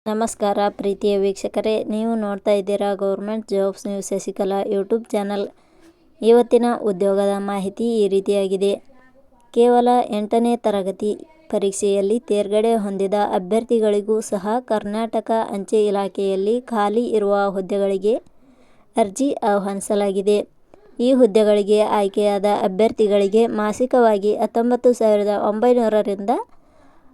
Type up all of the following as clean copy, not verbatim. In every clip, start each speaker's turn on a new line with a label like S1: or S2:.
S1: ನಮಸ್ಕಾರ ಪ್ರೀತಿಯ ವೀಕ್ಷಕರೇ, ನೀವು ನೋಡ್ತಾ ಇದ್ದೀರಾ government jobs news Shashikala YouTube channel. ಇವತ್ತಿನ ಉದ್ಯೋಗದ ಮಾಹಿತಿ ಈ ರೀತಿಯಾಗಿದೆ. ಕೇವಲ 8ನೇ ತರಗತಿ ಪರೀಕ್ಷೆಯಲ್ಲಿ ತೇರ್ಗಡೆ ಹೊಂದಿದ ಅಭ್ಯರ್ಥಿಗಳಿಗೂ ಸಹ ಕರ್ನಾಟಕ ಅಂಚೆ ಇಲಾಖೆಯಲ್ಲಿ ಖಾಲಿ ಇರುವ ಹುದ್ದೆಗಳಿಗೆ ಅರ್ಜಿ ಆಹ್ವಾನಿಸಲಾಗಿದೆ. ಈ ಹುದ್ದೆಗಳಿಗೆ ಆಯ್ಕೆಯಾದ ಅಭ್ಯರ್ಥಿಗಳಿಗೆ ಮಾಸಿಕವಾಗಿ 19,900 ರಿಂದ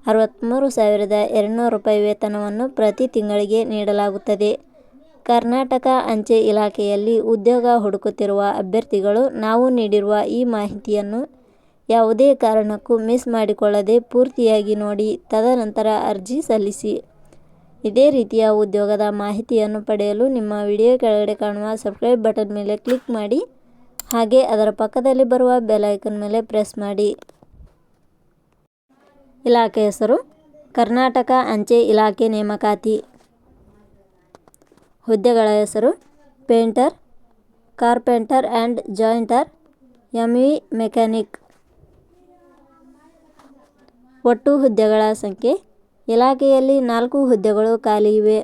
S1: 63,200 ರೂಪಾಯಿ ವೇತನವನ್ನು ಪ್ರತಿ ತಿಂಗಳಿಗೆ ನೀಡಲಾಗುತ್ತದೆ. ಕರ್ನಾಟಕ ಅಂಚೆ ಇಲಾಖೆಯಲ್ಲಿ ಉದ್ಯೋಗ ಹುಡುಕುತ್ತಿರುವ ಅಭ್ಯರ್ಥಿಗಳು ನಾವು ನೀಡಿರುವ ಈ ಮಾಹಿತಿಯನ್ನು ಯಾವುದೇ ಕಾರಣಕ್ಕೂ ಮಿಸ್ ಮಾಡಿಕೊಳ್ಳದೆ ಪೂರ್ತಿಯಾಗಿ ನೋಡಿ ತದನಂತರ ಅರ್ಜಿ ಸಲ್ಲಿಸಿ. ಇದೇ ರೀತಿಯ ಉದ್ಯೋಗದ ಮಾಹಿತಿಯನ್ನು ಪಡೆಯಲು ನಿಮ್ಮ ವಿಡಿಯೋ ಕೆಳಗಡೆ ಕಾಣುವ ಸಬ್ಸ್ಕ್ರೈಬ್ ಬಟನ್ ಮೇಲೆ ಕ್ಲಿಕ್ ಮಾಡಿ, ಹಾಗೆ ಅದರ ಪಕ್ಕದಲ್ಲಿ ಬರುವ ಬೆಲ್ ಐಕಾನ್ ಮೇಲೆ ಪ್ರೆಸ್ ಮಾಡಿ. ಇಲಾಖೆ ಹೆಸರು ಕರ್ನಾಟಕ ಅಂಚೆ ಇಲಾಖೆ ನೇಮಕಾತಿ. ಹುದ್ದೆಗಳ ಹೆಸರು painter, carpenter and jointer, ME mechanic. ಒಟ್ಟು ಹುದ್ದೆಗಳ ಸಂಖ್ಯೆ ಇಲಾಖೆಯಲ್ಲಿ 4 ಹುದ್ದೆಗಳು ಖಾಲಿ ಇವೆ.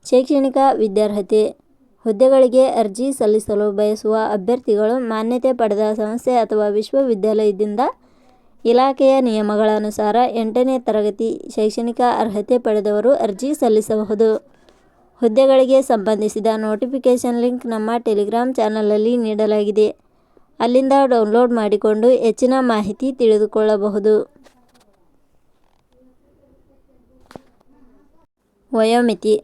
S1: ಶೈಕ್ಷಣಿಕ ವಿದ್ಯಾರ್ಹತೆ. ಹುದ್ದೆಗಳಿಗೆ ಅರ್ಜಿ ಸಲ್ಲಿಸಲು ಬಯಸುವ ಅಭ್ಯರ್ಥಿಗಳು ಮಾನ್ಯತೆ ಪಡೆದ ಸಂಸ್ಥೆ ಅಥವಾ ವಿಶ್ವವಿದ್ಯಾಲಯದಿಂದ ಇಲಾಖೆಯ ನಿಯಮಗಳನುಸಾರ 8ನೇ ತರಗತಿ ಶೈಕ್ಷಣಿಕ ಅರ್ಹತೆ ಪಡೆದವರು ಅರ್ಜಿ ಸಲ್ಲಿಸಬಹುದು. ಹುದ್ದೆಗಳಿಗೆ ಸಂಬಂಧಿಸಿದ ನೋಟಿಫಿಕೇಷನ್ ಲಿಂಕ್ ನಮ್ಮ ಟೆಲಿಗ್ರಾಮ್ ಚಾನಲಲ್ಲಿ ನೀಡಲಾಗಿದೆ. ಅಲ್ಲಿಂದ ಡೌನ್ಲೋಡ್ ಮಾಡಿಕೊಂಡು ಹೆಚ್ಚಿನ ಮಾಹಿತಿ ತಿಳಿದುಕೊಳ್ಳಬಹುದು. ವಯೋಮಿತಿ.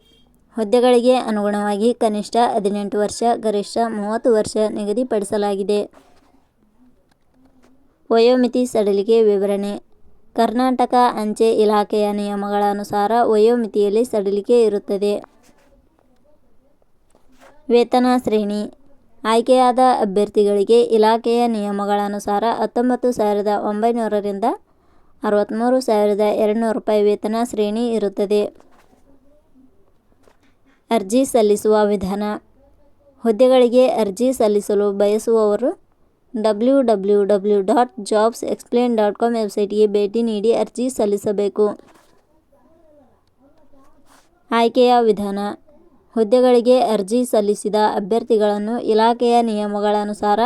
S1: ಹುದ್ದೆಗಳಿಗೆ ಅನುಗುಣವಾಗಿ ಕನಿಷ್ಠ 18 ವರ್ಷ, ಗರಿಷ್ಠ 30 ವರ್ಷ ನಿಗದಿಪಡಿಸಲಾಗಿದೆ. ವಯೋಮಿತಿ ಸಡಿಲಿಕೆ ವಿವರಣೆ. ಕರ್ನಾಟಕ ಅಂಚೆ ಇಲಾಖೆಯ ನಿಯಮಗಳ ಅನುಸಾರ ವಯೋಮಿತಿಯಲ್ಲಿ ಸಡಿಲಿಕೆ ಇರುತ್ತದೆ. ವೇತನ ಶ್ರೇಣಿ. ಆಯ್ಕೆಯಾದ ಅಭ್ಯರ್ಥಿಗಳಿಗೆ ಇಲಾಖೆಯ ನಿಯಮಗಳ ಅನುಸಾರ 19,900 ರಿಂದ 63,200 ರೂಪಾಯಿ ವೇತನ ಶ್ರೇಣಿ ಇರುತ್ತದೆ. ಅರ್ಜಿ ಸಲ್ಲಿಸುವ ವಿಧಾನ. ಹುದ್ದೆಗಳಿಗೆ ಅರ್ಜಿ ಸಲ್ಲಿಸಲು ಬಯಸುವವರು www.jobsexplain.com ವೆಬ್ಸೈಟ್ಗೆ ಭೇಟಿ ನೀಡಿ ಅರ್ಜಿ ಸಲ್ಲಿಸಬೇಕು. ಆಯ್ಕೆಯ ವಿಧಾನ. ಹುದ್ದೆಗಳಿಗೆ ಅರ್ಜಿ ಸಲ್ಲಿಸಿದ ಅಭ್ಯರ್ಥಿಗಳನ್ನು ಇಲಾಖೆಯ ನಿಯಮಗಳ ಅನುಸಾರ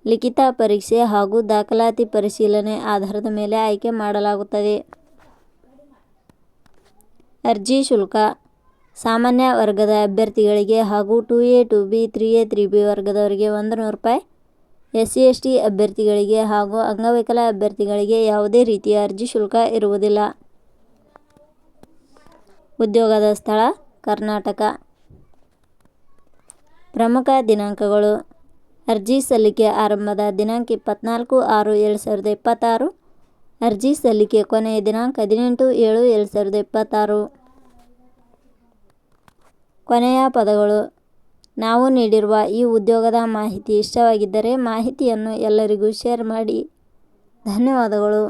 S1: ಲಿಖಿತ ಪರೀಕ್ಷೆ ಹಾಗೂ ದಾಖಲಾತಿ ಪರಿಶೀಲನೆ ಆಧಾರದ ಮೇಲೆ ಆಯ್ಕೆ ಮಾಡಲಾಗುತ್ತದೆ. ಅರ್ಜಿ ಶುಲ್ಕ. ಸಾಮಾನ್ಯ ವರ್ಗದ ಅಭ್ಯರ್ಥಿಗಳಿಗೆ ಹಾಗೂ 2A, 2B, 3A, 3B ವರ್ಗದವರಿಗೆ 100 ರೂಪಾಯಿ, SC/ST ಅಭ್ಯರ್ಥಿಗಳಿಗೆ ಹಾಗೂ ಅಂಗವಿಕಲ ಅಭ್ಯರ್ಥಿಗಳಿಗೆ ಯಾವುದೇ ರೀತಿಯ ಅರ್ಜಿ ಶುಲ್ಕ ಇರುವುದಿಲ್ಲ. ಉದ್ಯೋಗದ ಸ್ಥಳ ಕರ್ನಾಟಕ. ಪ್ರಮುಖ ದಿನಾಂಕಗಳು. ಅರ್ಜಿ ಸಲ್ಲಿಕೆ ಆರಂಭದ ದಿನಾಂಕ 24/6/2026. ಅರ್ಜಿ ಸಲ್ಲಿಕೆ ಕೊನೆಯ ದಿನಾಂಕ 18/7/2026. ಕೊನೆಯ ಪದಗಳು. ನಾವು ನೀಡಿರುವ ಈ ಉದ್ಯೋಗದ ಮಾಹಿತಿ ಇಷ್ಟವಾಗಿದ್ದರೆ ಮಾಹಿತಿಯನ್ನು ಎಲ್ಲರಿಗೂ ಶೇರ್ ಮಾಡಿ. ಧನ್ಯವಾದಗಳು.